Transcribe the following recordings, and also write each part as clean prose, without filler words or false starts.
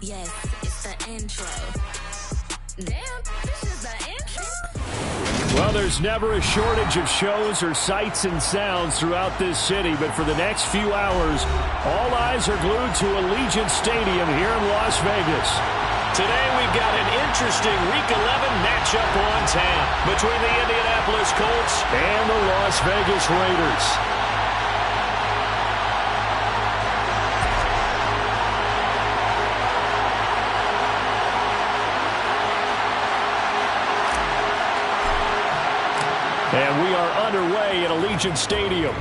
Yes, it's the intro. Damn, this is the intro. Well, there's never a shortage of shows or sights and sounds throughout this city, but for the next few hours, all eyes are glued to Allegiant Stadium here in Las Vegas. Today we've got an interesting Week 11 matchup on tap between the Indianapolis Colts and the Las Vegas Raiders. And we are underway at Allegiant Stadium.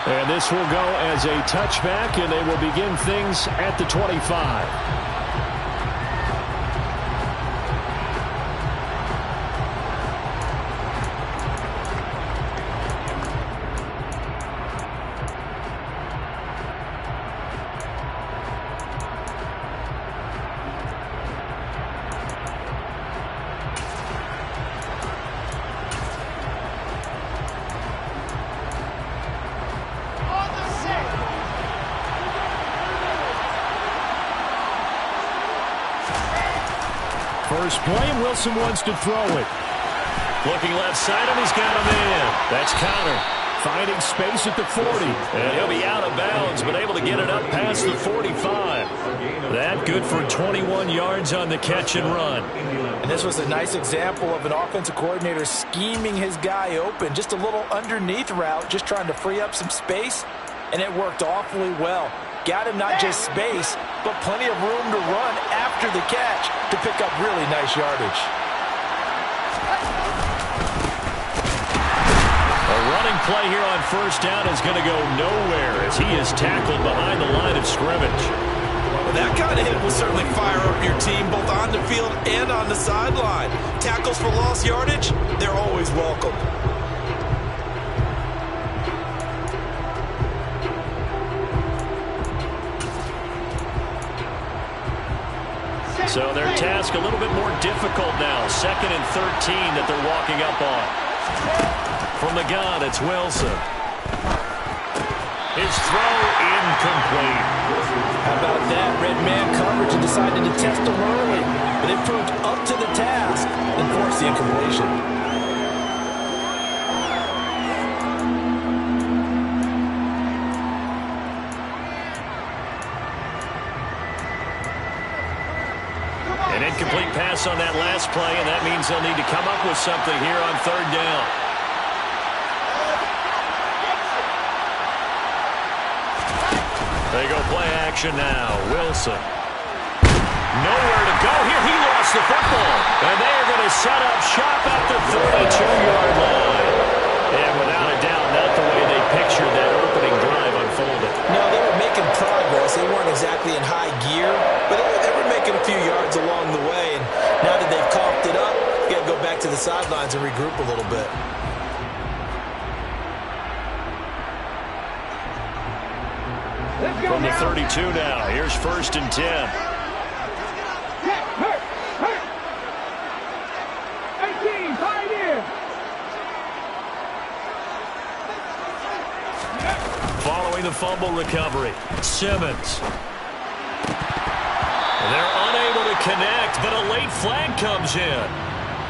And this will go as a touchback, and they will begin things at the 25. First play, and Wilson wants to throw it. Looking left side, and he's got him in. That's Connor finding space at the 40. And he'll be out of bounds, but able to get it up past the 45. That good for 21 yards on the catch and run. And this was a nice example of an offensive coordinator scheming his guy open. Just a little underneath route, just trying to free up some space, and it worked awfully well. Got him not just space, but plenty of room to run after the catch to pick up really nice yardage. A running play here on first down is going to go nowhere as he is tackled behind the line of scrimmage. Well, that kind of hit will certainly fire up your team both on the field and on the sideline. Tackles for lost yardage, they're always welcome. So their task a little bit more difficult now. 2nd and 13 that they're walking up on. From the gun, it's Wilson. His throw incomplete. How about that? Red man coverage and decided to test him early. But it proved up to the task and forced the incompletion. An incomplete pass on that last play, and that means they'll need to come up with something here on 3rd down. They go play action now. Wilson. Nowhere to go here. He lost the football. And they are going to set up shop at the 32-yard line. And without a doubt, not the way they pictured that opening drive unfolded. No, they were making progress. They weren't exactly in high gear, but they were making a few yards along the way. And now that they've coughed it up, you got to go back to the sidelines and regroup a little bit. From the 32 now, here's 1st and 10. Following the fumble recovery, Simmons. They're unable to connect, but a late flag comes in.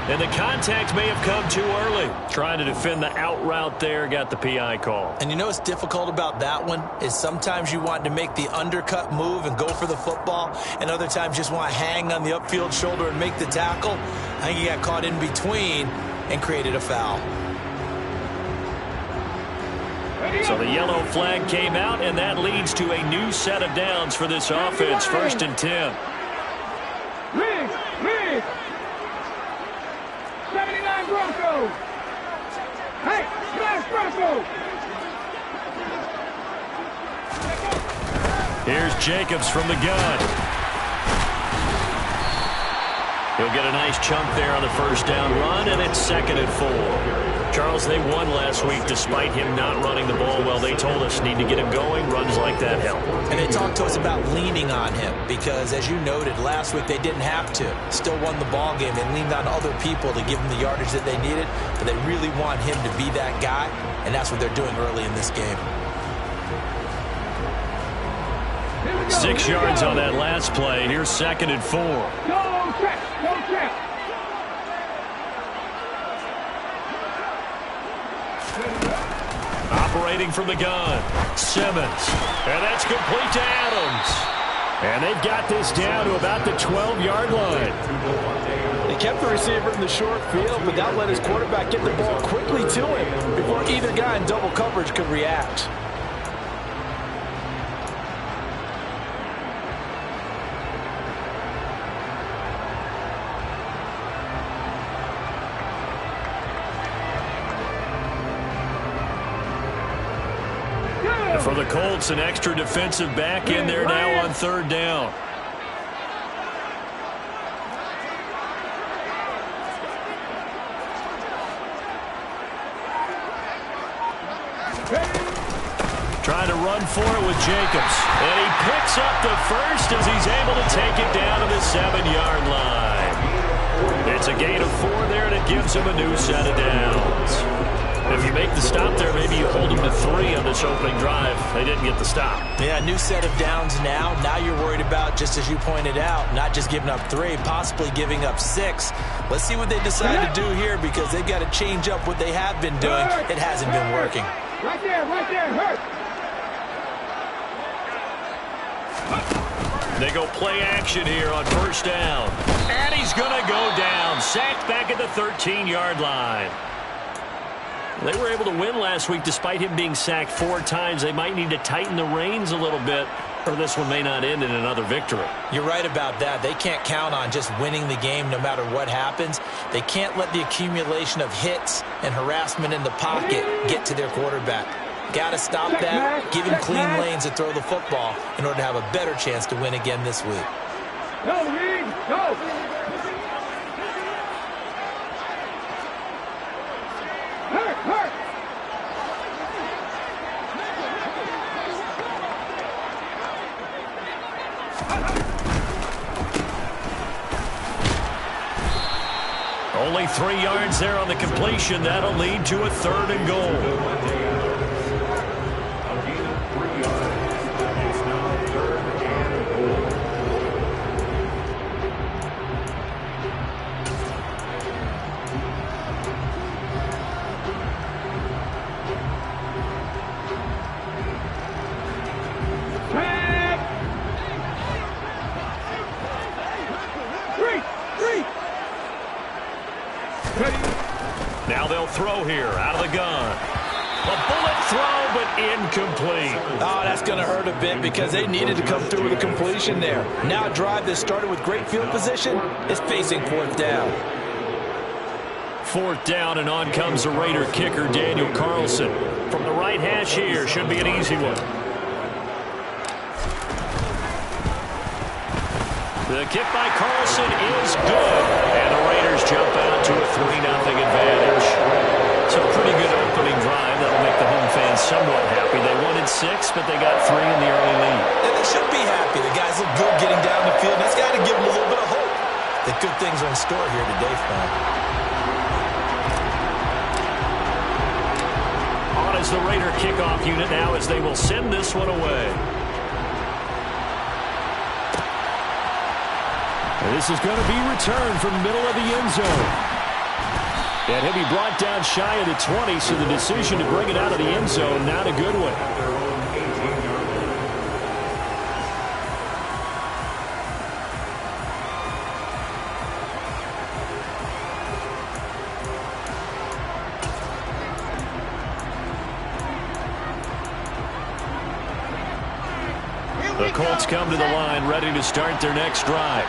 And the contact may have come too early. Trying to defend the out route there, got the PI call. And you know what's difficult about that one is sometimes you want to make the undercut move and go for the football, and other times you just want to hang on the upfield shoulder and make the tackle. I think he got caught in between and created a foul. So the yellow flag came out, and that leads to a new set of downs for this offense. 1st and 10. 79 Broncos. Hey, smash Broncos. Here's Jacobs from the gun. He'll get a nice chunk there on the first down run, and it's 2nd and 4. Charles, they won last week despite him not running the ball well. They told us need to get him going. Runs like that help. And they talked to us about leaning on him because, as you noted, last week they didn't have to. Still won the ball game. They leaned on other people to give them the yardage that they needed, but they really want him to be that guy, and that's what they're doing early in this game. 6 yards on that last play. Here's 2nd and 4. Go check. Operating from the gun, Simmons. And that's complete to Adams. And they've got this down to about the 12-yard line. They kept the receiver in the short field, but that let his quarterback get the ball quickly to him before either guy in double coverage could react. For the Colts, an extra defensive back in there now on 3rd down. Trying to run for it with Jacobs. And he picks up the first as he's able to take it down to the 7-yard line. It's a gain of 4 there, and it gives him a new set of downs. If you make the stop there, maybe you hold them to 3 on this opening drive. They didn't get the stop. Yeah, new set of downs now. Now you're worried about, just as you pointed out, not just giving up 3, possibly giving up 6. Let's see what they decide to do here because they've got to change up what they have been doing. It hasn't been working. Right there, hurt. They go play action here on 1st down. And he's going to go down. Sacked back at the 13-yard line. They were able to win last week despite him being sacked 4 times. They might need to tighten the reins a little bit, or this one may not end in another victory. You're right about that. They can't count on just winning the game no matter what happens. They can't let the accumulation of hits and harassment in the pocket get to their quarterback. Got to stop that, give him clean lanes to throw the football in order to have a better chance to win again this week. Go, Reed, go! Hurt! Only 3 yards there on the completion. That'll lead to a 3rd and goal. Now they'll throw here out of the gun. A bullet throw, but incomplete. Oh, that's going to hurt a bit because they needed to come through with a completion there. Now a drive that started with great field position is facing 4th down. 4th down, and on comes the Raider kicker, Daniel Carlson. From the right hash here, should be an easy one. The kick by Carlson is good. And the Raiders jump out to a 3-0 advantage. So a pretty good opening drive. That'll make the home fans somewhat happy. They wanted 6, but they got 3 in the early lead. And they should be happy. The guys look good getting down the field. That's got to give them a little bit of hope that good things are in store here today for them. On is the Raider kickoff unit now as they will send this one away. And this is going to be returned from the middle of the end zone. And he'll be brought down shy of the 20, so the decision to bring it out of the end zone, not a good one. The Colts come to the line, ready to start their next drive.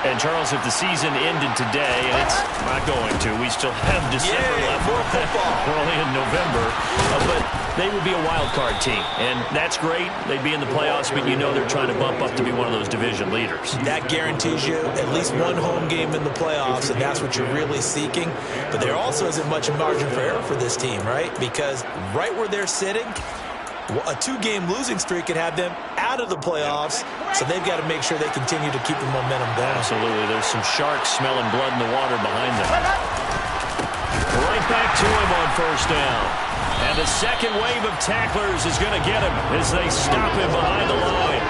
And, Charles, if the season ended today, and it's not going to, we still have December left. More football. We're only in November. But they would be a wild card team, and that's great. They'd be in the playoffs, but you know they're trying to bump up to be one of those division leaders. That guarantees you at least one home game in the playoffs, and that's what you're really seeking. But there also isn't much margin for error for this team, right? Because right where they're sitting, a 2-game losing streak could have them out of the playoffs, so they've got to make sure they continue to keep the momentum going. Absolutely. There's some sharks smelling blood in the water behind them. Right back to him on first down. And the second wave of tacklers is going to get him as they stop him behind the line.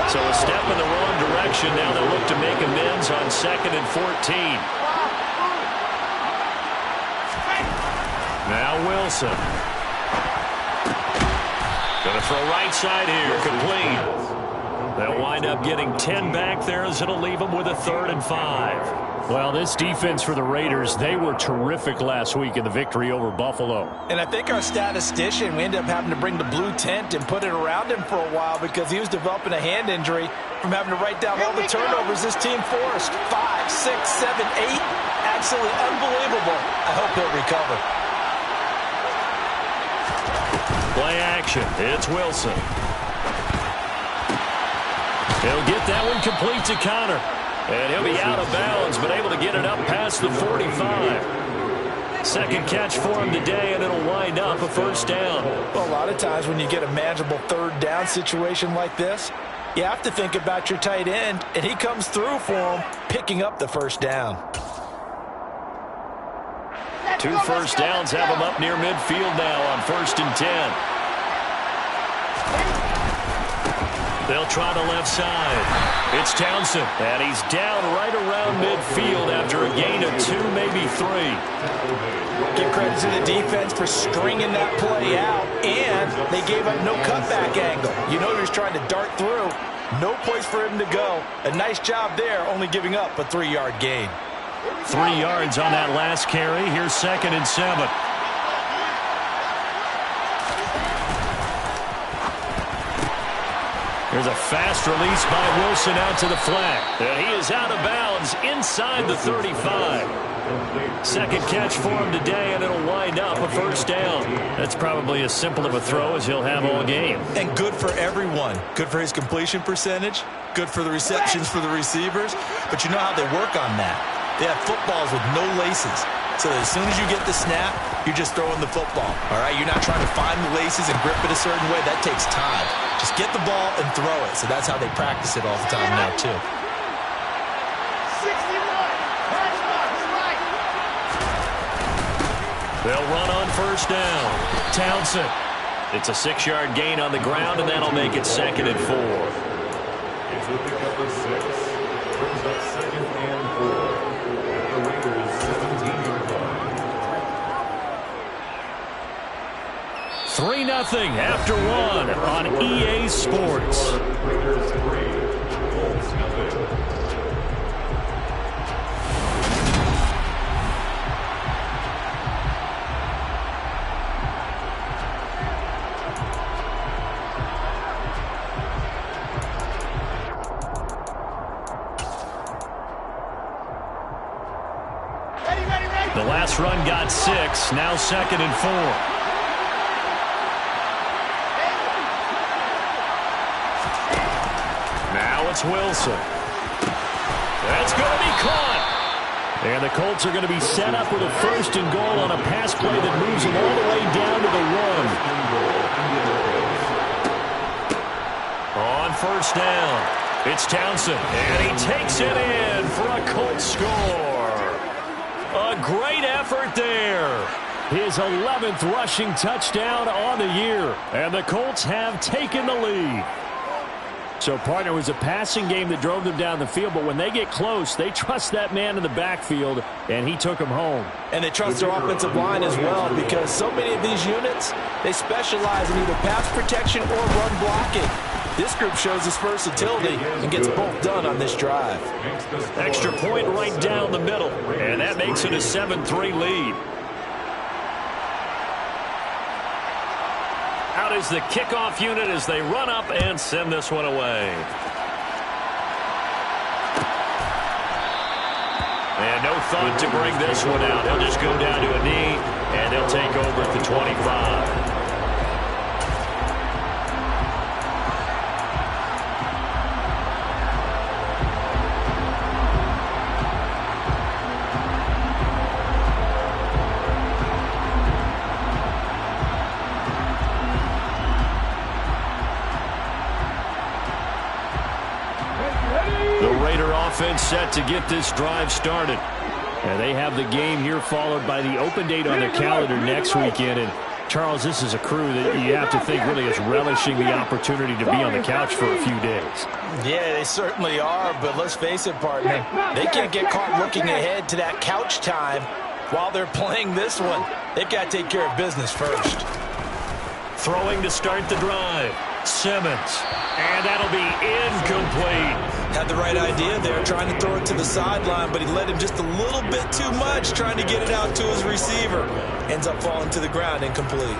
So a step in the wrong direction. Now they'll look to make amends on 2nd and 14. Now Wilson. Going to throw right side here. Complete. They'll wind up getting 10 back there as it'll leave them with a 3rd and 5. Well, this defense for the Raiders, they were terrific last week in the victory over Buffalo. And I think our statistician, we ended up having to bring the blue tent and put it around him for a while because he was developing a hand injury from having to write down all the turnovers this team forced. 5, 6, 7, 8. Absolutely unbelievable. I hope he'll recover. Play action. It's Wilson. He'll get that one complete to Connor. And he'll be out of bounds, but able to get it up past the 45. Second catch for him today, and it'll wind up a 1st down. Well, a lot of times when you get a manageable 3rd down situation like this, you have to think about your tight end, and he comes through for him, picking up the 1st down. 2 first downs have him up near midfield now on 1st and 10. They'll try the left side. It's Townsend, and he's down right around midfield after a gain of 2, maybe 3. Give credit to the defense for stringing that play out, and they gave up no cutback angle. You know he was trying to dart through. No place for him to go. A nice job there, only giving up a 3-yard gain. 3 yards on that last carry. Here's 2nd and 7. Here's a fast release by Wilson out to the flat. And he is out of bounds inside the 35. Second catch for him today, and it'll wind up a 1st down. That's probably as simple of a throw as he'll have all game. And good for everyone. Good for his completion percentage. Good for the receptions for the receivers. But you know how they work on that. They have footballs with no laces. So as soon as you get the snap, you're just throwing the football. All right, you're not trying to find the laces and grip it a certain way. That takes time. Just get the ball and throw it. So that's how they practice it all the time now, too. 61. Right. They'll run on 1st down. Townsend. It's a 6-yard gain on the ground, and that'll make it 2nd and 4. It's with the number 6. Brings up 2nd and 4. The Raiders 17-yard line. 3-0 after 1 on EA Sports. Raiders 3. Colts 0. The last run got 6. Now 2nd and 4. It's Wilson. That's going to be caught. And the Colts are going to be set up with a 1st and goal on a pass play that moves them all the way down to the 1. On 1st down, it's Townsend. And he takes it in for a Colts score. A great effort there. His 11th rushing touchdown on the year. And the Colts have taken the lead. So, partner, it was a passing game that drove them down the field, but when they get close, they trust that man in the backfield, and he took them home. And they trust their offensive line as well, because so many of these units, they specialize in either pass protection or run blocking. This group shows its versatility and gets both done on this drive. Extra point right down the middle, and that makes it a 7-3 lead. Out is the kickoff unit as they run up and send this one away. And no thought to bring this one out. They'll just go down to a knee, and they'll take over at the 25. Offense set to get this drive started. And they have the game here followed by the open date on the calendar next weekend. And Charles, this is a crew that you have to think really is relishing the opportunity to be on the couch for a few days. Yeah, they certainly are, but let's face it, partner. They can't get caught looking ahead to that couch time while they're playing this one. They've got to take care of business first. Throwing to start the drive. Simmons. And that'll be incomplete. Had the right idea there, trying to throw it to the sideline, but he led him just a little bit too much, trying to get it out to his receiver. Ends up falling to the ground, incomplete.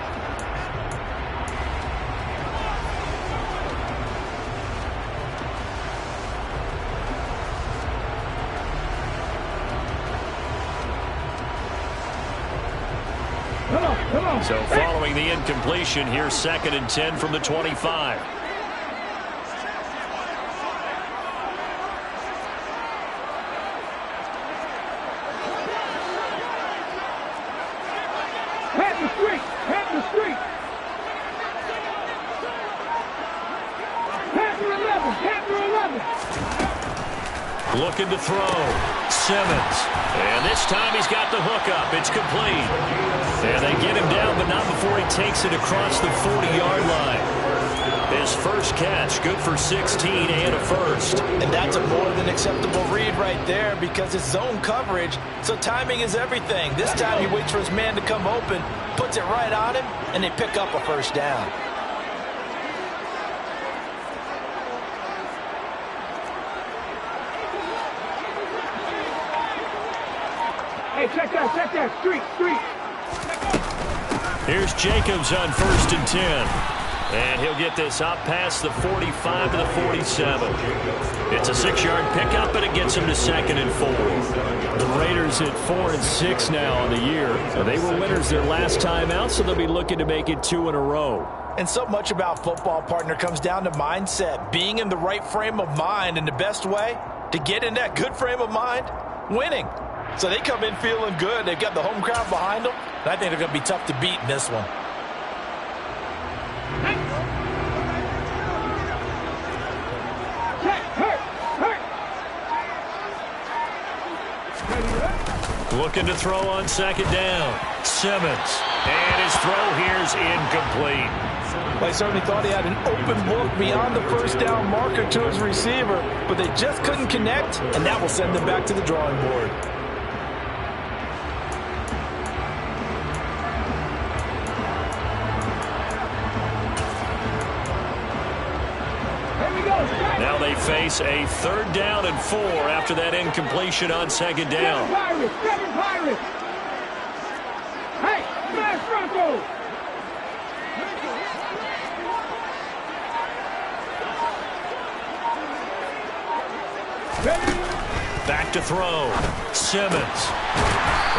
So following the incompletion, here's 2nd and 10 from the 25. Looking to throw. Simmons. And this time he's got the hook up. It's complete. And they get him down, but not before he takes it across the 40-yard line. His first catch, good for 16 and a first. And that's a more than acceptable read right there because it's zone coverage, so timing is everything. This time he waits for his man to come open, puts it right on him, and they pick up a first down. Hey, check that, street. Here's Jacobs on 1st and 10. And he'll get this up past the 45 to the 47. It's a 6-yard pickup, and it gets him to 2nd and 4. The Raiders at 4-6 now on the year. They were winners their last time out, so they'll be looking to make it 2 in a row. And so much about football, partner, comes down to mindset, being in the right frame of mind, and the best way to get in that good frame of mind, winning. So they come in feeling good. They've got the home crowd behind them, and I think they're going to be tough to beat in this one. Looking to throw on 2nd down. Simmons. And his throw here's incomplete. Well, he certainly thought he had an open look beyond the first down marker to his receiver, but they just couldn't connect, and that will send them back to the drawing board. Now they face a 3rd down and 4 after that incompletion on 2nd down. Pirates. Hey, smash Bronco. Back to throw. Simmons.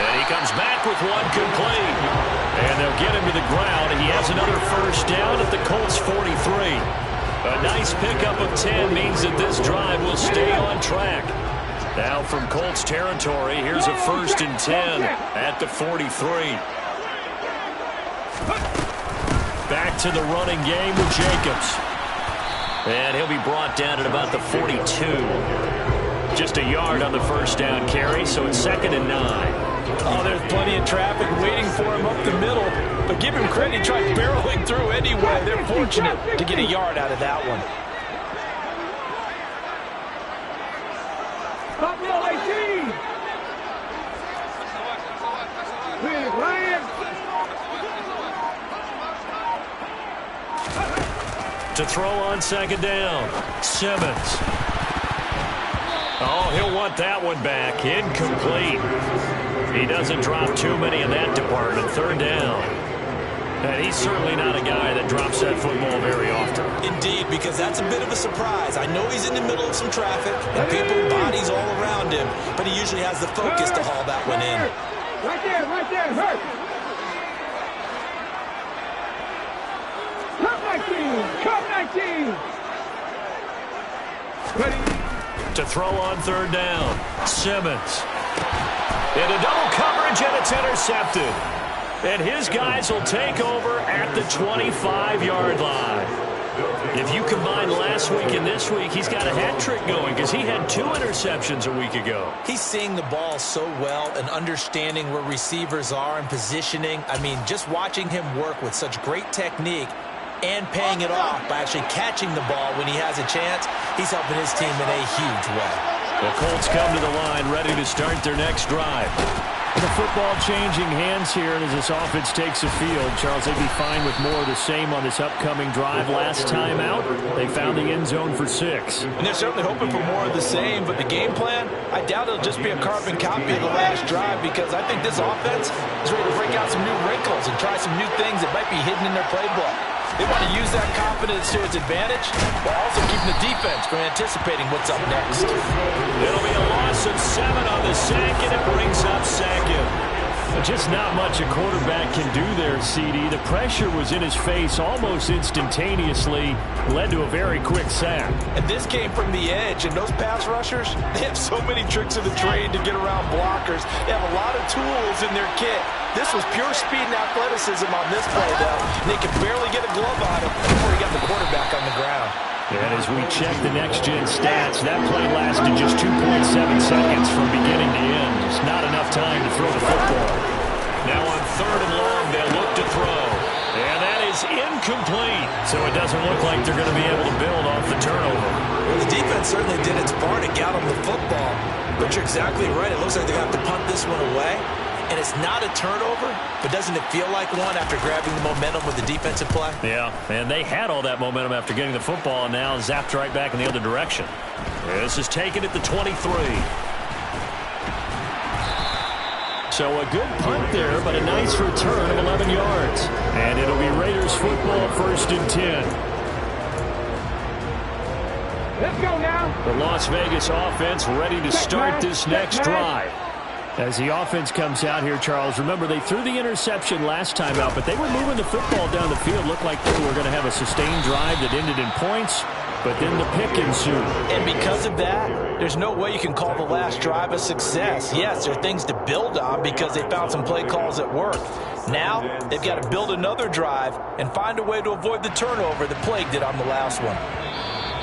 And he comes back with one complete. And they'll get him to the ground. He has another first down at the Colts 43. A nice pickup of 10 means that this drive will stay on track. Now from Colts territory, here's a 1st and 10 at the 43. Back to the running game with Jacobs. And he'll be brought down at about the 42. Just a yard on the first down carry, so it's 2nd and 9. Oh, there's plenty of traffic waiting for him up the middle. But give him credit, he tried barreling through anyway. They're fortunate to get a yard out of that one. Buffalo 18. To throw on 2nd down. Simmons. Oh, he'll want that one back. Incomplete. He doesn't drop too many in that department. 3rd down. And he's certainly not a guy that drops that football very often. Indeed, because that's a bit of a surprise. I know he's in the middle of some traffic and people, bodies all around him, but he usually has the focus to haul that one in. Right there, hurt. Come 19. Ready. To throw on third down. Simmons. Into double coverage, and it's intercepted. And his guys will take over at the 25-yard line. If you combine last week and this week, he's got a hat trick going because he had 2 interceptions a week ago. He's seeing the ball so well and understanding where receivers are and positioning. I mean, just watching him work with such great technique and paying it off by actually catching the ball when he has a chance, he's helping his team in a huge way. The Colts come to the line ready to start their next drive. The football changing hands here, and as this offense takes the field, Charles, they'd be fine with more of the same on this upcoming drive. Last time out, they found the end zone for 6. And they're certainly hoping for more of the same, but the game plan, I doubt it'll just be a carbon copy of the last drive, because I think this offense is ready to break out some new wrinkles and try some new things that might be hidden in their playbook. They want to use that confidence to its advantage while also keeping the defense from anticipating what's up next. It'll be a loss of 7 on the sack, and it brings up Sackett. Just not much a quarterback can do there, CD. The pressure was in his face almost instantaneously, led to a very quick sack. And this came from the edge, and those pass rushers, they have so many tricks of the trade to get around blockers. They have a lot of tools in their kit. This was pure speed and athleticism on this play, though. And they could barely get a glove on him before he got the quarterback on the ground. And as we check the next-gen stats, that play lasted just 2.7 seconds from beginning to end. Just not enough time to throw the football. Now on 3rd and long, they'll look to throw. And that is incomplete. So it doesn't look like they're going to be able to build off the turnover. Well, the defense certainly did its part to get them the football. But you're exactly right. It looks like they're going to have to punt this one away. And it's not a turnover, but doesn't it feel like one after grabbing the momentum with the defensive play? Yeah, and they had all that momentum after getting the football, and now zapped right back in the other direction. This is taken at the 23. So a good punt there, but a nice return of 11 yards. And it'll be Raiders football, 1st and 10. Let's go now. The Las Vegas offense ready to start this next drive. As the offense comes out here, Charles, remember they threw the interception last time out, but they were moving the football down the field. Looked like they were going to have a sustained drive that ended in points, but then the pick ensued. And because of that, there's no way you can call the last drive a success. Yes, there are things to build on because they found some play calls that work. Now, they've got to build another drive and find a way to avoid the turnover that plagued it on the last one.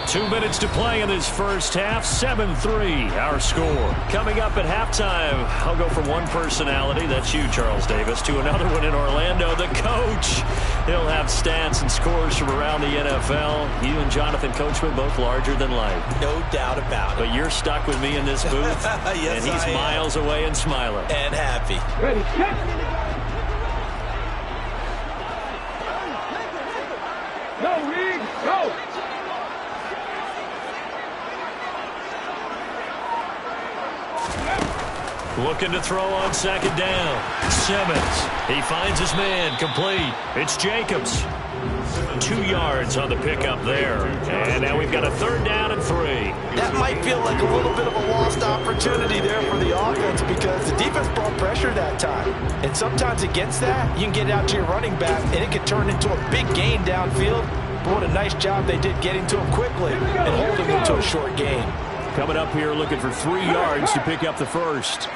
2 minutes to play in this first half. 7-3, our score. Coming up at halftime, I'll go from one personality, that's you, Charles Davis, to another one in Orlando, the coach. He'll have stats and scores from around the NFL. You and Jonathan Coachman, both larger than life. No doubt about it. But you're stuck with me in this booth, yes, and he's miles away and smiling. And happy. Ready, set. Go, Reed, go. Looking to throw on 2nd down. Simmons. He finds his man. Complete. It's Jacobs. 2 yards on the pickup there. And now we've got a 3rd down and 3. That might feel like a little bit of a lost opportunity there for the offense because the defense brought pressure that time. And sometimes against that, you can get out to your running back, and it could turn into a big gain downfield. But what a nice job they did getting to him quickly and holding him to a short gain. Coming up here looking for 3 yards to pick up the first.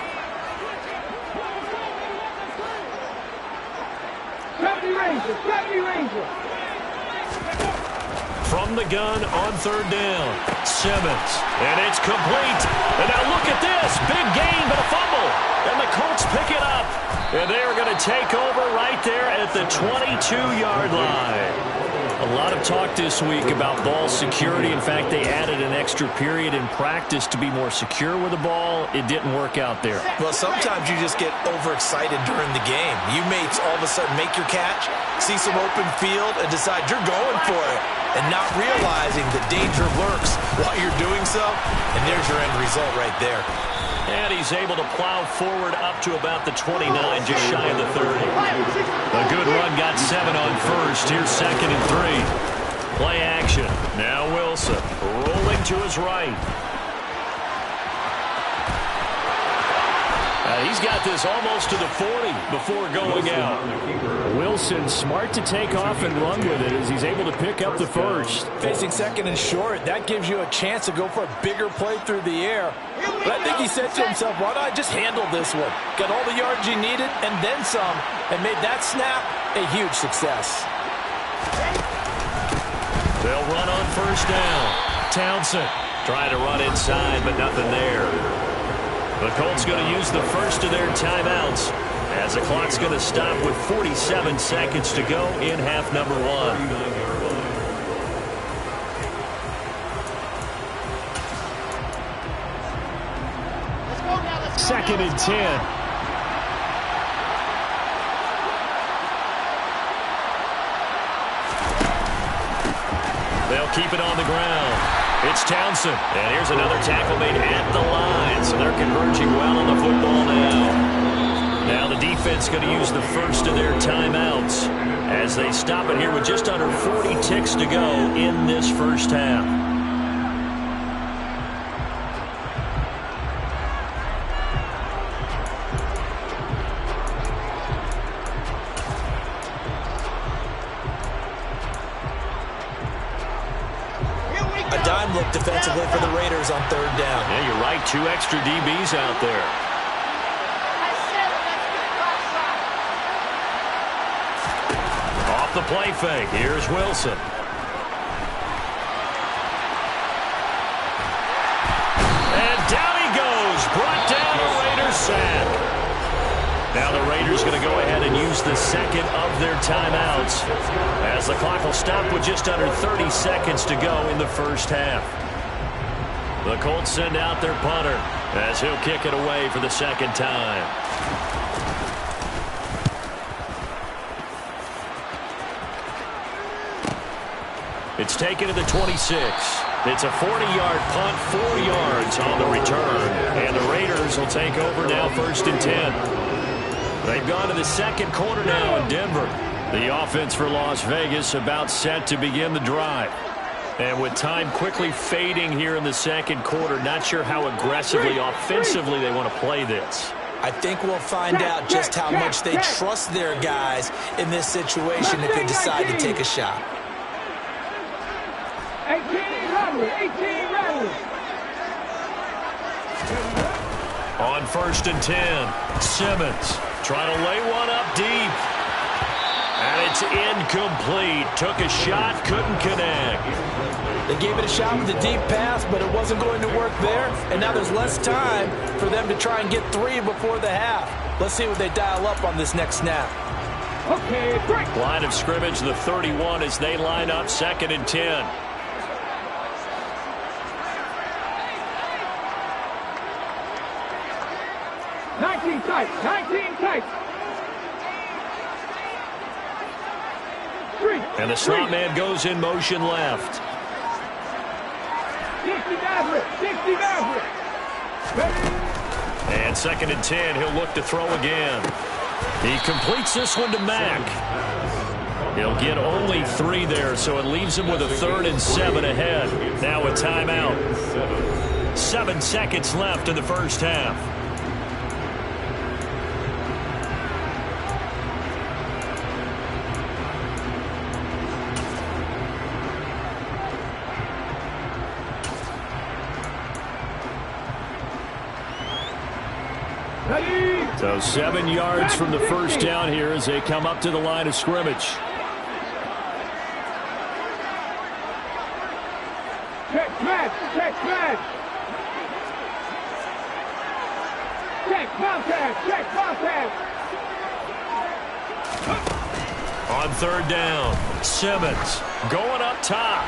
From the gun on 3rd down. Simmons. And it's complete. And now look at this. Big gain, but a fumble. And the Colts pick it up. And they are going to take over right there at the 22-yard line. A lot of talk this week about ball security. In fact, they added an extra period in practice to be more secure with the ball. It didn't work out there. Well, sometimes you just get overexcited during the game. You may all of a sudden make your catch, see some open field, and decide you're going for it. and not realizing the danger lurks while you're doing so. And there's your end result right there. And he's able to plow forward up to about the 29, just shy of the 30. A good run got 7 on first. Here's 2nd and 3. Play action. Now Wilson rolling to his right. He's got this almost to the 40 before going out. Wilson smart to take off and run with it as he's able to pick up the first. Facing 2nd and short, that gives you a chance to go for a bigger play through the air. But I think he said to himself, why not just handle this one? Got all the yards he needed and then some, and made that snap a huge success. They'll run on first down. Townsend trying to run inside, but nothing there. The Colts going to use the first of their timeouts as the clock's going to stop with 47 seconds to go in half number 1. 2nd and 10. They'll keep it on the ground. It's Townsend. And here's another tackle made at the line. So they're converging well on the football now. Now the defense going to use the first of their timeouts as they stop it here with just under 40 ticks to go in this first half. Look defensively for the Raiders on 3rd down. Yeah, you're right. 2 extra DBs out there. Off the play fake. Here's Wilson. And down he goes. Brought down a Raiders sack. Now the Raiders going to go ahead and use the second of their timeouts as the clock will stop with just under 30 seconds to go in the first half. The Colts send out their punter as he'll kick it away for the 2nd time. It's taken to the 26. It's a 40-yard punt, 4 yards on the return. And the Raiders will take over now 1st and 10. They've gone to the 2nd quarter now in Denver. The offense for Las Vegas about set to begin the drive. And with time quickly fading here in the 2nd quarter, not sure how aggressively, offensively they want to play this. I think we'll find out just how much they trust their guys in this situation if they decide to take a shot. 18 On 1st and 10, Simmons trying to lay one up deep. And it's incomplete. Took a shot, couldn't connect. They gave it a shot with a deep pass, but it wasn't going to work there. And now there's less time for them to try and get 3 before the half. Let's see what they dial up on this next snap. Okay, break. Line of scrimmage, the 31 as they line up 2nd and 10. Nineteen tight. And the slot man goes in motion left. 60 Maverick. And 2nd and 10, he'll look to throw again. He completes this one to Mack. He'll get only 3 there, so it leaves him with a 3rd and 7 ahead. Now a timeout. 7 seconds left in the first half. So 7 yards from the first down here as they come up to the line of scrimmage. Check smash. On 3rd down, Simmons going up top.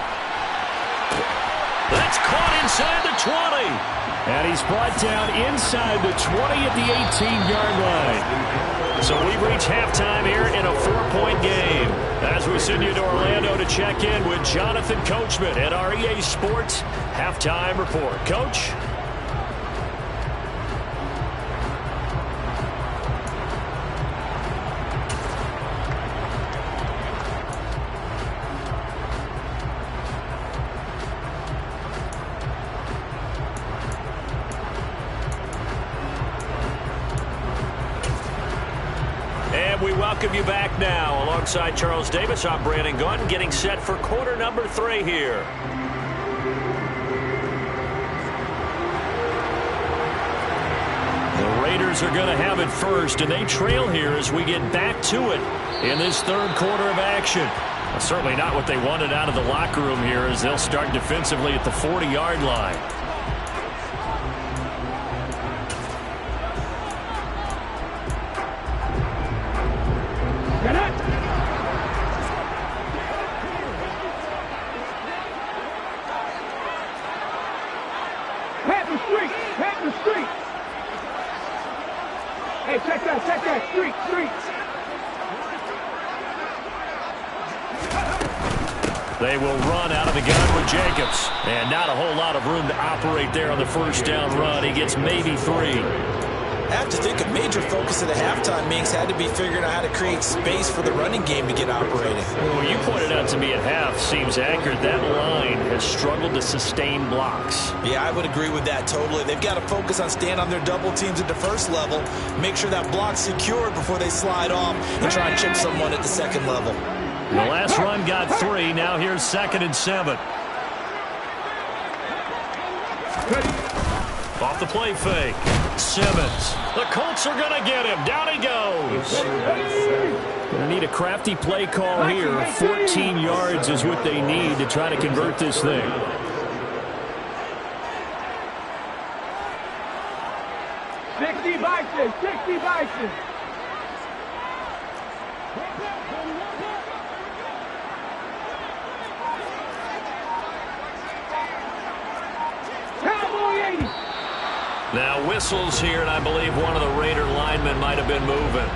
That's caught inside the 20. And he's brought down inside the 20 at the 18-yard line. So we've reached halftime here in a 4-point game. As we send you to Orlando to check in with Jonathan Coachman at our EA Sports Halftime Report. Coach? We welcome you back now. Alongside Charles Davis, I'm Brandon Gunn, getting set for quarter number 3 here. The Raiders are going to have it first, and they trail here as we get back to it in this third quarter of action. Well, certainly not what they wanted out of the locker room here, as they'll start defensively at the 40-yard line. Hey, check that, street. They will run out of the gun with Jacobs. And not a whole lot of room to operate there on the first down run. He gets maybe 3. I have to think a major focus of the halftime meetings had to be figuring out how to create space for the running game to get operating. Well, you pointed out to me at half seems accurate. That line has struggled to sustain blocks. Yeah, I would agree with that totally. They've got to focus on staying on their double teams at the first level, make sure that block's secured before they slide off and try and chip someone at the second level. The last run got 3. Now here's 2nd and 7. Off the play fake. Simmons. The Colts are going to get him. Down he goes. Going to need a crafty play call here. 14 yards is what they need to try to convert this thing. Sixty Bison. Now whistles here, and I believe one of the Raider linemen might have been moving.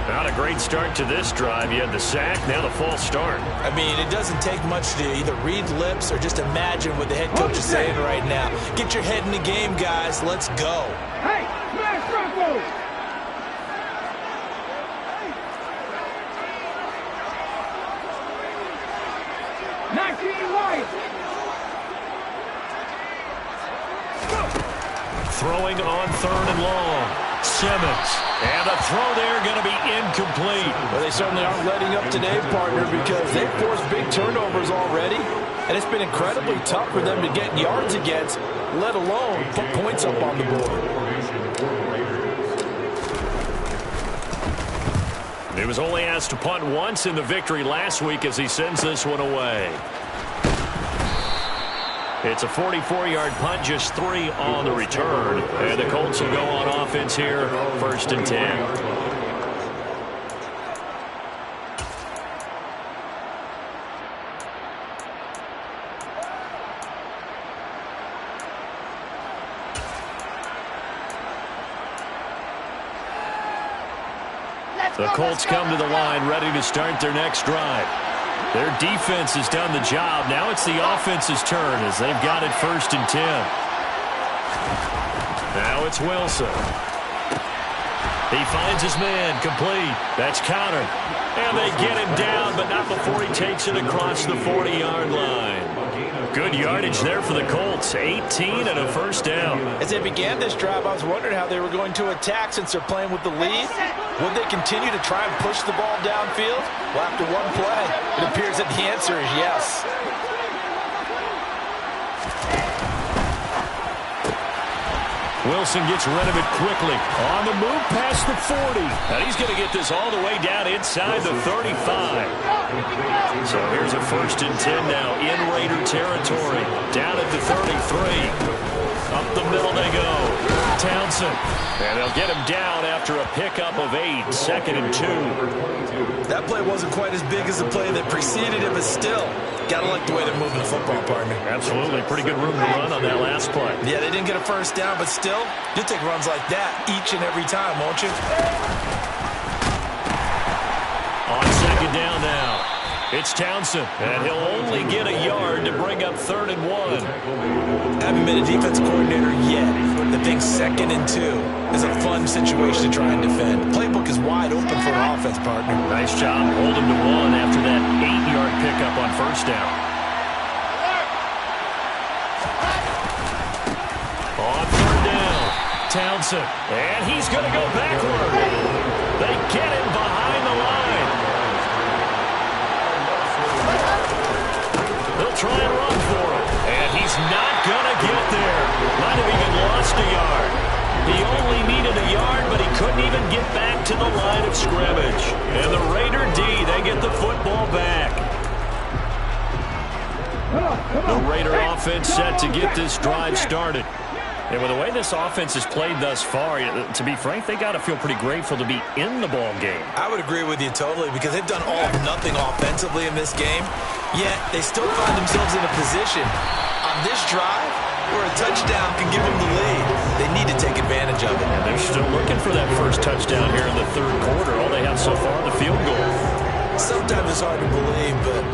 Not a great start to this drive. You had the sack, now the false start. I mean, it doesn't take much to either read lips or just imagine what the head coach is saying right now. Get your head in the game, guys. Let's go. Hey, smash Bronco! Throwing on 3rd and long. Simmons. And the throw there going to be incomplete. Well, they certainly aren't letting up today, partner, because they've forced big turnovers already. And it's been incredibly tough for them to get yards against, let alone put points up on the board. He was only asked to punt once in the victory last week as he sends this one away. It's a 44-yard punt, just 3 on the return. And the Colts will go on offense here, 1st and 10. The Colts come to the line, ready to start their next drive. Their defense has done the job. Now it's the offense's turn as they've got it 1st and 10. Now it's Wilson. He finds his man, complete. That's countered. And they get him down, but not before he takes it across the 40-yard line. Good yardage there for the Colts. 18 and a 1st down. As they began this drive, I was wondering how they were going to attack since they're playing with the lead. Would they continue to try and push the ball downfield? Well, after one play, it appears that the answer is yes. Wilson gets rid of it quickly. On the move past the 40. And he's going to get this all the way down inside the 35. So here's a 1st and 10 now in Raider territory. Down at the 33. Up the middle they go. Townsend. And they'll get him down after a pickup of 8. 2nd and 2. That play wasn't quite as big as the play that preceded it, but still, gotta like the way they're moving the football, partner. Absolutely. Pretty good room to run on that last play. Yeah, they didn't get a 1st down, but still, you'll take runs like that each and every time, won't you? down now. It's Townsend, and he'll only get a yard to bring up 3rd and 1. Haven't been a defense coordinator yet. The thing 2nd and 2 is a fun situation to try and defend. Playbook is wide open for an offense, partner. Nice job holding to 1 after that 8-yard pickup on 1st down. On 3rd down, Townsend, and he's going to go backward. They get him behind the line. They'll try and run for him, and he's not going to get there. Might have even lost a yard. He only needed a yard, but he couldn't even get back to the line of scrimmage. And the Raider D, they get the football back. The Raider offense set to get this drive started. And with the way this offense has played thus far, to be frank, they got to feel pretty grateful to be in the ball game. I would agree with you totally because they've done all or nothing offensively in this game, yet they still find themselves in a position on this drive where a touchdown can give them the lead. They need to take advantage of it. And they're still looking for that first touchdown here in the 3rd quarter. All they have so far, the field goal. Sometimes it's hard to believe, but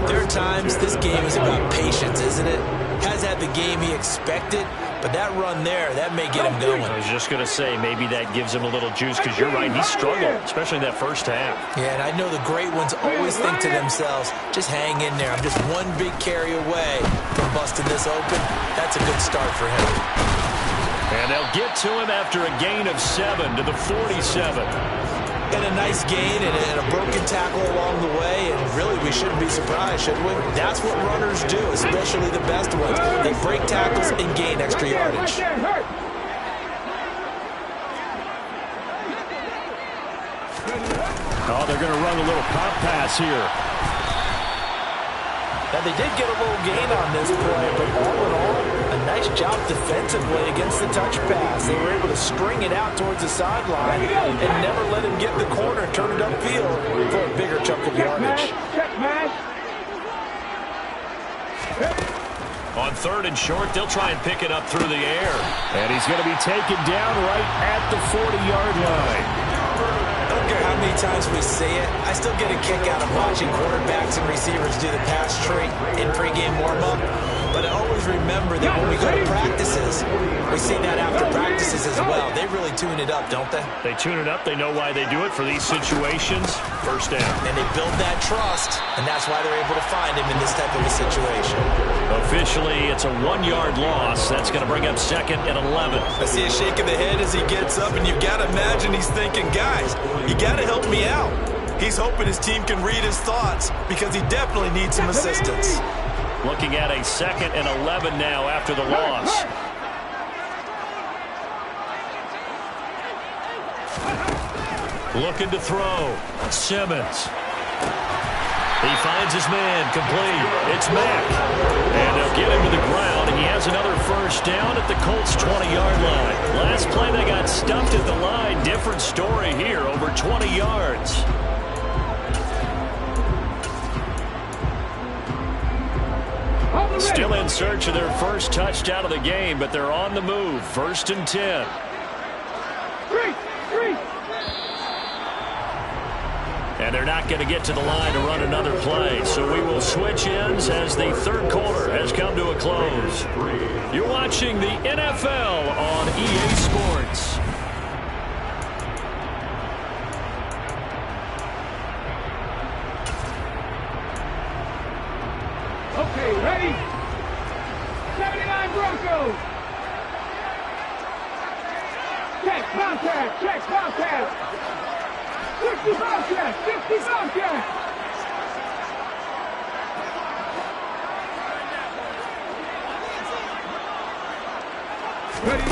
there are times this game is about patience, isn't it? Has had the game he expected, but that run there, that may get him going. I was just going to say, maybe that gives him a little juice because you're right, he struggled, especially in that first half. Yeah, and I know the great ones always think to themselves, just hang in there. I'm just one big carry away from busting this open. That's a good start for him. And they'll get to him after a gain of 7 to the 47. And a nice gain and a broken tackle along the way, and really we shouldn't be surprised, should we? That's what runners do, especially the best ones. They break tackles and gain extra yardage. Oh, they're going to run a little pop pass here. Now, they did get a little gain on this play, but all in all, a nice job defensively against the touch pass. They were able to string it out towards the sideline and never let him get in the corner and turn it upfield for a bigger chunk of yardage. On 3rd and short, they'll try and pick it up through the air. And he's going to be taken down right at the 40-yard line. I don't care how many times we say it, I still get a kick out of watching quarterbacks and receivers do the pass tree in pregame warm-up. But I always remember that when we go to practices, we see that after practices as well. They really tune it up, don't they? They tune it up. They know why they do it for these situations. 1st down. And they build that trust, and that's why they're able to find him in this type of a situation. Officially, it's a 1-yard loss. That's going to bring up 2nd and 11. I see a shake of the head as he gets up, and you've got to imagine he's thinking, guys, you got to help me out. He's hoping his team can read his thoughts because he definitely needs some assistance. Looking at a 2nd and 11 now after the loss. Looking to throw. Simmons. He finds his man complete. It's Mack. And they'll get him to the ground, and he has another 1st down at the Colts' 20-yard line. Last play, they got stuffed at the line. Different story here, over 20 yards. Still in search of their first touchdown of the game, but they're on the move. 1st and 10. And they're not going to get to the line to run another play. So we will switch ends as the 3rd quarter has come to a close. You're watching the NFL on EA Sports. Okay, ready? 79 Broncos. Check contact, check contact. 60 contact, 60 contact. Ready?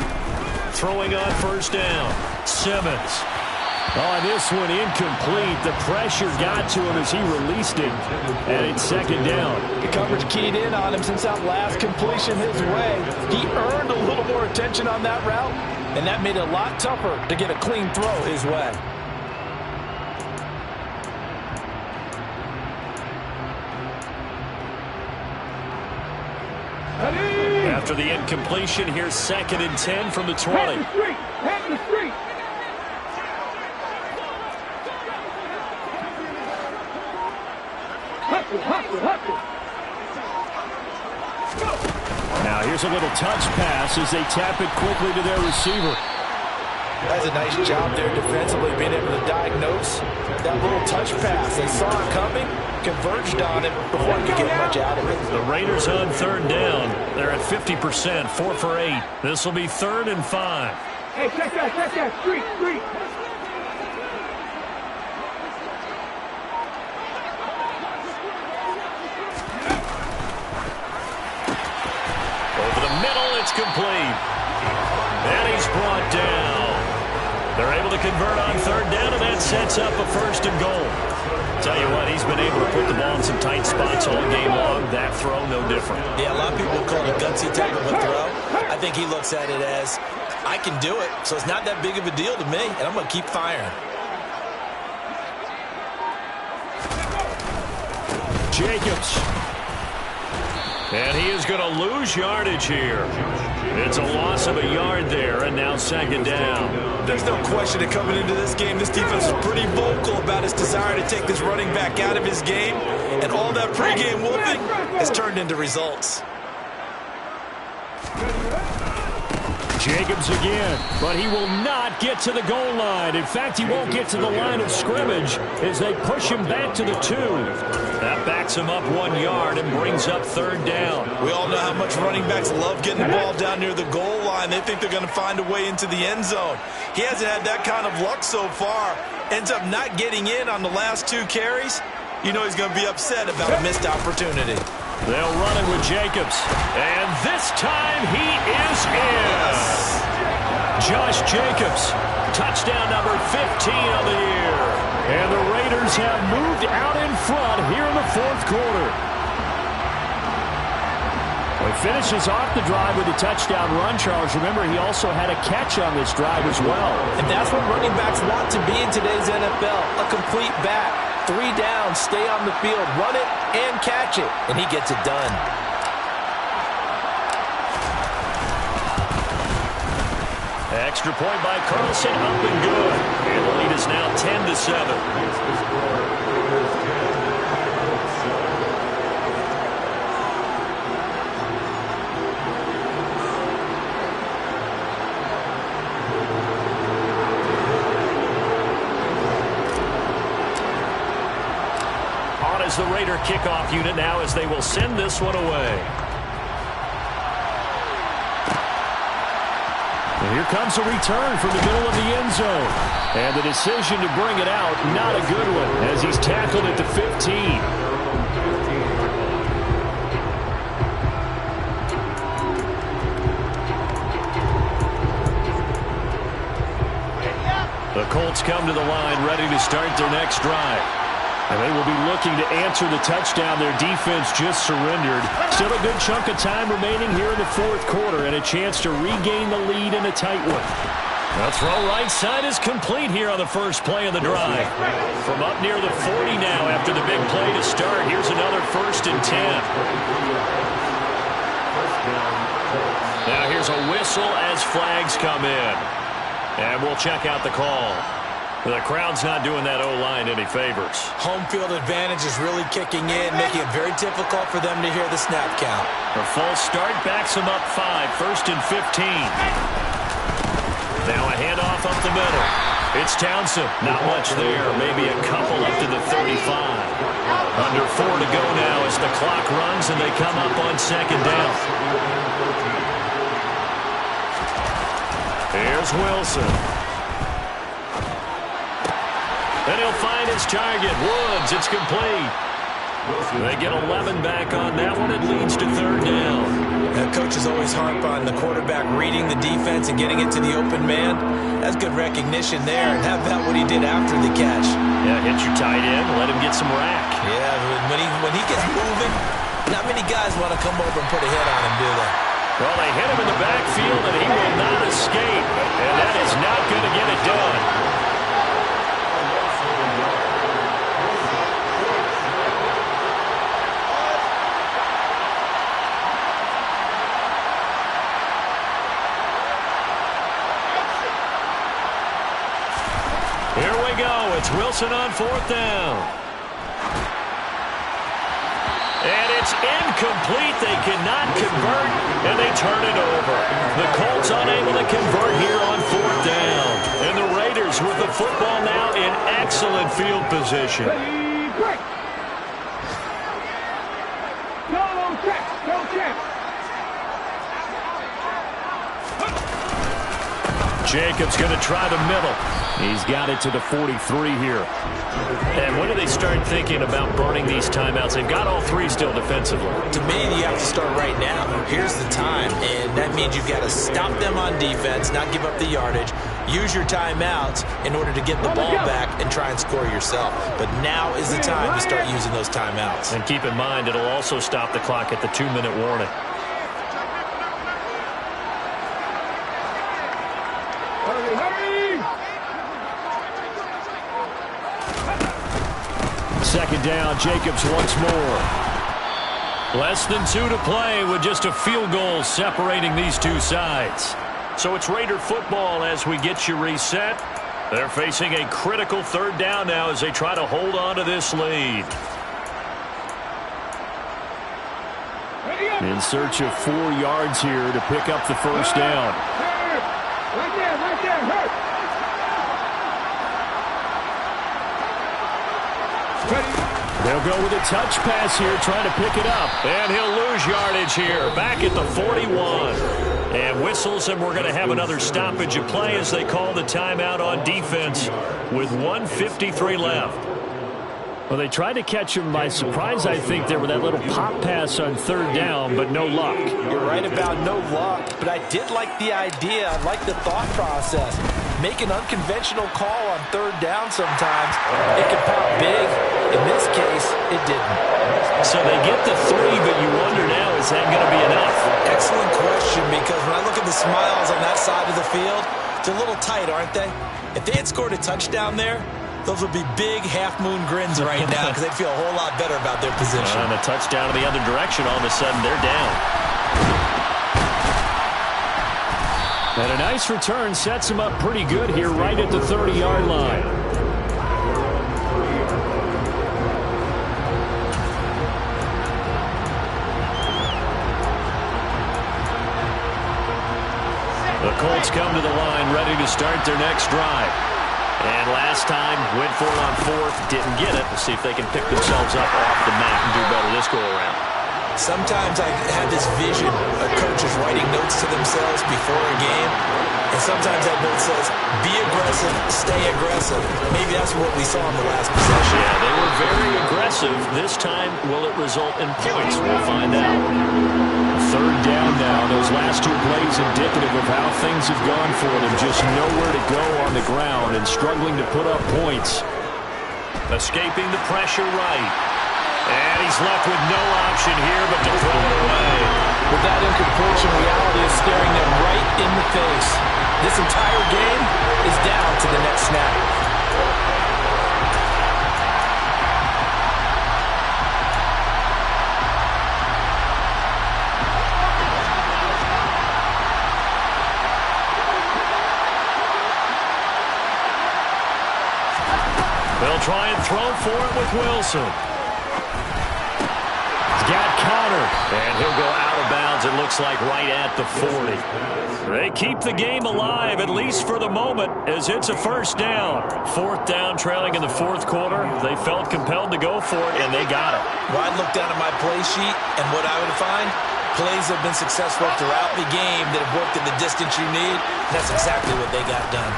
Throwing on 1st down. Simmons. Oh, this one incomplete. The pressure got to him as he released it. And it's 2nd down. The coverage keyed in on him since that last completion his way. He earned a little more attention on that route, and that made it a lot tougher to get a clean throw his way. After the incompletion, here's 2nd and 10 from the 20. Head the street, head the street. Hustle, hustle, hustle. Now here's a little touch pass as they tap it quickly to their receiver. That's a nice job there defensively, being able to diagnose that little touch pass. They saw it coming, converged on it before he could get much out of it. The Raiders on third down. They're at 50%, 4 for 8. This will be 3rd and 5. Hey, check that. Street. Over the middle, it's complete. And he's brought down. They're able to convert on third down, and that sets up a 1st and goal. Tell you what, he's been able to put the ball in some tight spots all game long. That throw, no different. Yeah, a lot of people call it a gutsy type of a throw. I think he looks at it as, I can do it, so it's not that big of a deal to me, and I'm going to keep firing. Jacobs. And he is going to lose yardage here. It's a loss of a yard there, and now 2nd down. There's no question that coming into this game, this defense was pretty vocal about his desire to take this running back out of his game. And all that pregame whooping has turned into results. Jacobs again, but he will not get to the goal line. In fact, he won't get to the line of scrimmage as they push him back to the 2. That backs him up 1 yard and brings up 3rd down. We all know how much running backs love getting the ball down near the goal line. They think they're going to find a way into the end zone. He hasn't had that kind of luck so far. Ends up not getting in on the last 2 carries. You know he's going to be upset about a missed opportunity. They'll run it with Jacobs. And this time he is in. Josh Jacobs, touchdown number 15 of the year. And the Raiders have moved out in front here in the 4th quarter. He finishes off the drive with a touchdown run, Charles. Remember, he also had a catch on this drive as well. And that's what running backs want to be in today's NFL, a complete back. 3 down, stay on the field, run it, and catch it. And he gets it done. Extra point by Carlson, up and good. And the lead is now 10-7. On is the Raider kickoff unit now as they will send this one away. And here comes a return from the middle of the end zone. And the decision to bring it out, not a good one, as he's tackled at the 15. The Colts come to the line ready to start their next drive. And they will be looking to answer the touchdown their defense just surrendered. Still a good chunk of time remaining here in the 4th quarter and a chance to regain the lead in a tight one. The throw right side is complete here on the first play of the drive. From up near the 40 now after the big play to start. Here's another 1st and 10. Now here's a whistle as flags come in. And we'll check out the call. The crowd's not doing that O-line any favors. Home field advantage is really kicking in, making it very difficult for them to hear the snap count. The false start backs them up 5, 1st and 15. Now a handoff up the middle. It's Townsend. Not much there. Maybe a couple up to the 35. Under 4 to go now as the clock runs and they come up on 2nd down. Here's Wilson. And he'll find his target. Woods, it's complete. They get 11 back on that one. It leads to 3rd down. Coaches always harp on the quarterback reading the defense and getting it to the open man. That's good recognition there. And how about what he did after the catch? Yeah, hit your tight end, let him get some rack. Yeah, when he gets moving, not many guys want to come over and put a hit on him, do they? Well, they hit him in the backfield, and he will not escape. And that is not going to get it done. Here we go. It's Wilson on 4th down. And it's incomplete. They cannot convert, and they turn it over. The Colts unable to convert here on 4th down. And the Raiders with the football now in excellent field position. Jacobs going to try the middle. He's got it to the 43 here. And when do they start thinking about burning these timeouts? They've got all three still defensively. To me, you have to start right now. Here's the time, and that means you've got to stop them on defense, not give up the yardage, use your timeouts in order to get the ball back and try and score yourself. But now is the time to start using those timeouts. And keep in mind, it'll also stop the clock at the 2-minute warning. Second down, Jacobs once more. Less than 2 to play with just a field goal separating these two sides. So it's Raider football as we get you reset. They're facing a critical 3rd down now as they try to hold on to this lead. In search of 4 yards here to pick up the first down. Right there, hurt. They'll go with a touch pass here, trying to pick it up. And he'll lose yardage here, back at the 41. And whistles, and we're going to have another stoppage of play as they call the timeout on defense with 1:53 left. Well, they tried to catch him by surprise, I think, there with that little pop pass on 3rd down, but no luck. You're right about no luck, but I did like the idea. I like the thought process. Make an unconventional call on 3rd down sometimes. It can pop big. In this case, it didn't. So they get the 3, but you wonder now, is that going to be enough? Excellent question, because when I look at the smiles on that side of the field, it's a little tight, aren't they? If they had scored a touchdown there, those would be big half-moon grins right now because they'd feel a whole lot better about their position. And a touchdown in the other direction, all of a sudden they're down. And a nice return sets him up pretty good here right at the 30-yard line. The Colts come to the line ready to start their next drive. And last time, went for it on 4th, didn't get it. We'll see if they can pick themselves up off the mat and do better this go-around. Sometimes I have this vision of coaches writing notes to themselves before a game, and sometimes that note says, be aggressive, stay aggressive. Maybe that's what we saw in the last possession. Yeah, they were very aggressive. This time, will it result in points? We'll find out. 3rd down now. Those last 2 plays indicative of how things have gone for them. Just nowhere to go on the ground and struggling to put up points. Escaping the pressure right. And he's left with no option here but to throw it away. With that incompletion, reality is staring them right in the face. This entire game is down to the next snap. They'll try and throw for it with Wilson. He's got Connor, and he'll go out of bounds, it looks like right at the 40. They keep the game alive, at least for the moment, as it's a first down. 4th down, trailing in the 4th quarter. They felt compelled to go for it, and they got it. Well, I'd look down at my play sheet, and what I would find, plays have been successful throughout the game that have worked at the distance you need. That's exactly what they got done.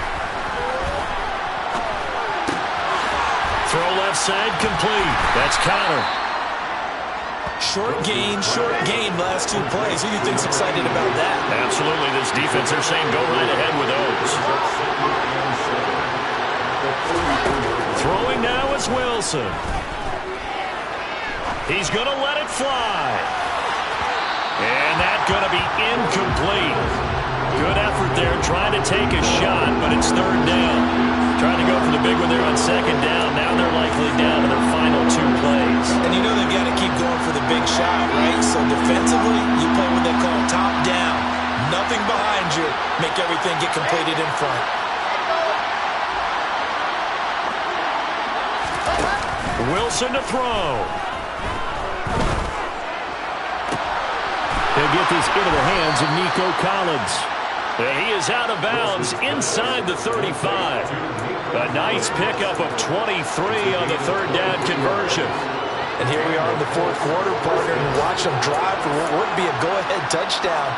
Throw left side complete. That's Connor. Short gain, last 2 plays. Who do you think's excited about that? Absolutely. This defense, they're saying go right ahead with those. Throwing now is Wilson. He's going to let it fly. And that's going to be incomplete. Good effort there trying to take a shot, but it's 3rd down. Trying to go for the big one there on 2nd down. Now they're likely down to their final 2 plays. And you know they've got to keep going for the big shot, right? So defensively, you play what they call top down. Nothing behind you. Make everything get completed in front. Wilson to throw. get this into the hands of Nico Collins. And he is out of bounds inside the 35. A nice pickup of 23 on the third down conversion. And here we are in the fourth quarter, partner, and watch them drive for what would be a go-ahead touchdown.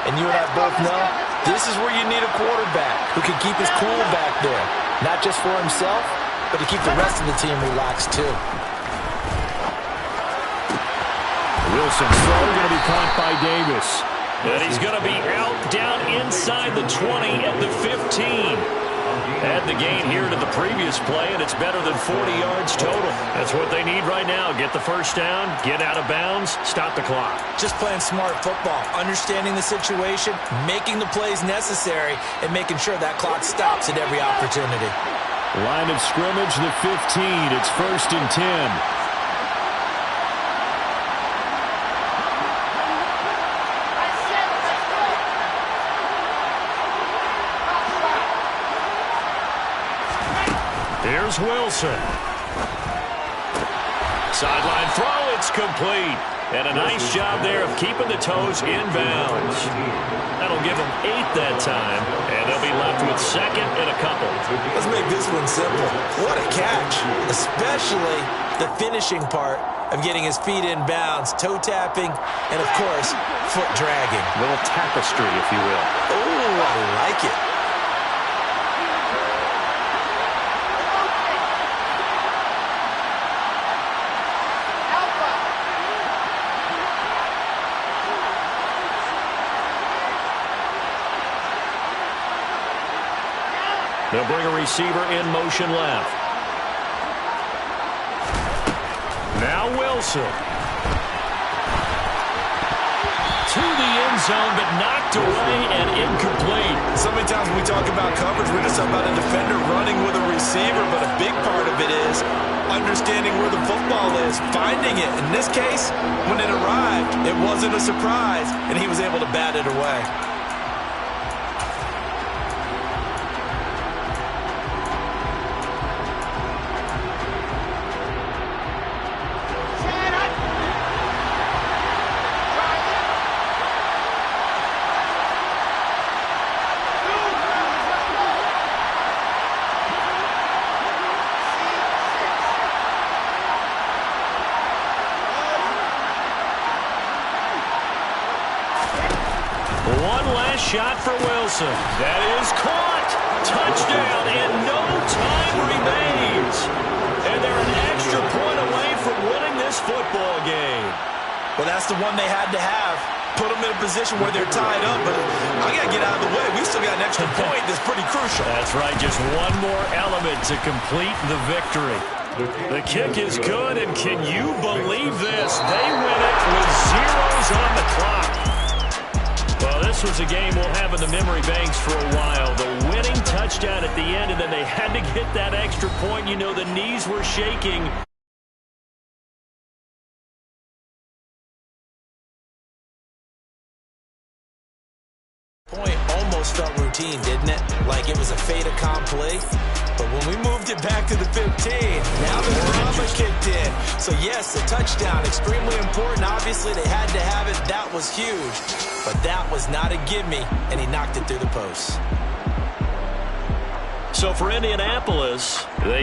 And you and I both know this is where you need a quarterback who can keep his cool back there. Not just for himself, but to keep the rest of the team relaxed too. Wilson's throw going to be caught by Davis. And he's going to be out down inside the 20 at the 15. Add the gain here to the previous play, and it's better than 40 yards total. That's what they need right now. Get the first down, get out of bounds, stop the clock. Just playing smart football, understanding the situation, making the plays necessary, and making sure that clock stops at every opportunity. Line of scrimmage, the 15. It's 1st and 10. Here's Wilson. Sideline throw, it's complete. And a nice job there of keeping the toes in bounds. That'll give them 8 that time, and they'll be left with 2nd and a couple. Let's make this one simple. What a catch, especially the finishing part of getting his feet in bounds, toe tapping, and of course, foot dragging. A little tapestry, if you will. Oh, I like it. They'll bring a receiver in motion left. Now Wilson. To the end zone, but knocked away and incomplete. So many times when we talk about coverage, we're just talking about a defender running with a receiver, but a big part of it is understanding where the football is, finding it. In this case, when it arrived, it wasn't a surprise, and he was able to bat it away. Shot for Wilson. That is caught. Touchdown, and no time remains. And they're an extra point away from winning this football game. Well, that's the one they had to have. Put them in a position where they're tied up, but I got to get out of the way. We still got an extra point that's pretty crucial. That's right, just one more element to complete the victory. The kick is good, and can you believe this? They win it with zeros on the clock. Well, this was a game we'll have in the memory banks for a while. The winning touchdown at the end, and then they had to get that extra point. You know, the knees were shaking. Point almost felt routine, didn't it? Like it was a fait accompli. But when we moved it back to the 15, now the drama kicked in. So yes, a touchdown, extremely important. Obviously, they had to have it. That was huge. But that was not a gimme, and he knocked it through the post. So for Indianapolis, they